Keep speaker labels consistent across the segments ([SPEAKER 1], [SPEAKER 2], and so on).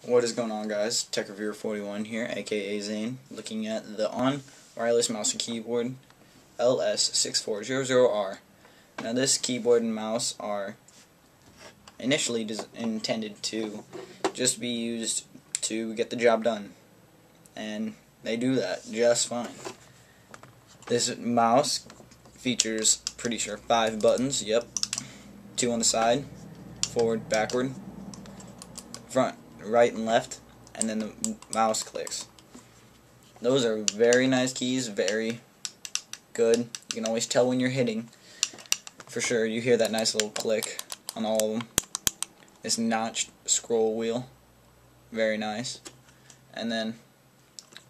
[SPEAKER 1] What is going on, guys? Tech Reviewer 41 here, aka Zane, looking at the ONN wireless mouse and keyboard LS6400R. Now this keyboard and mouse are initially intended to just be used to get the job done, and they do that just fine. This mouse features, pretty sure, 5 buttons, yep, 2 on the side, forward, backward, front, right and left, and then the mouse clicks. Those are very nice keys, very good. You can always tell when you're hitting. For sure, you hear that nice little click on all of them. This notched scroll wheel, very nice. And then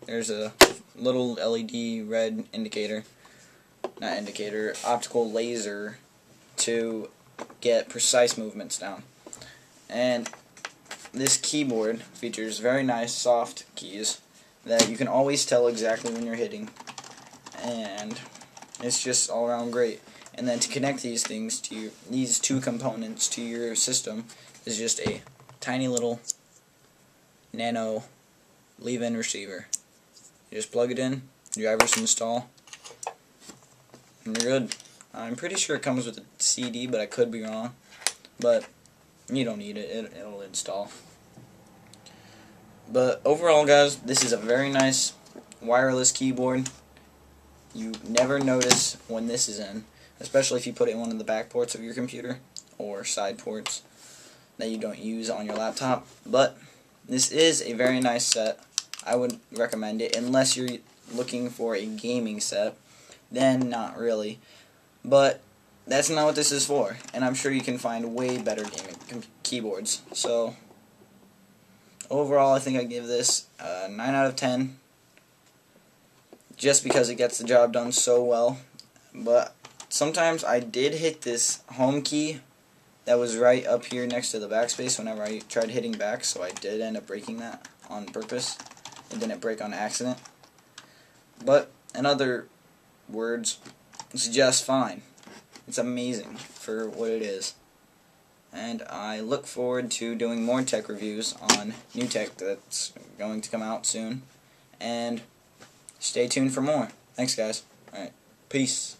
[SPEAKER 1] there's a little LED red indicator, not indicator, optical laser to get precise movements down. And this keyboard features very nice soft keys that you can always tell exactly when you're hitting, and it's just all around great. And then to connect these things to these two components to your system is just a tiny little nano leave-in receiver. You just plug it in, drivers install, and you're good. I'm pretty sure it comes with a CD, but I could be wrong. But you don't need it, it'll install. But overall, guys, this is a very nice wireless keyboard. You never notice when this is in, especially if you put it in one of the back ports of your computer or side ports that you don't use on your laptop. But this is a very nice set. I would recommend it, unless you're looking for a gaming set, then not really. But that's not what this is for, and I'm sure you can find way better gaming keyboards. So overall, I think I give this a 9 out of 10, just because it gets the job done so well. But sometimes I did hit this home key that was right up here next to the backspace whenever I tried hitting back, so I did end up breaking that on purpose. It didn't break on accident. But in other words, it's just fine. It's amazing for what it is. And I look forward to doing more tech reviews on new tech that's going to come out soon. And stay tuned for more. Thanks, guys. Alright, peace.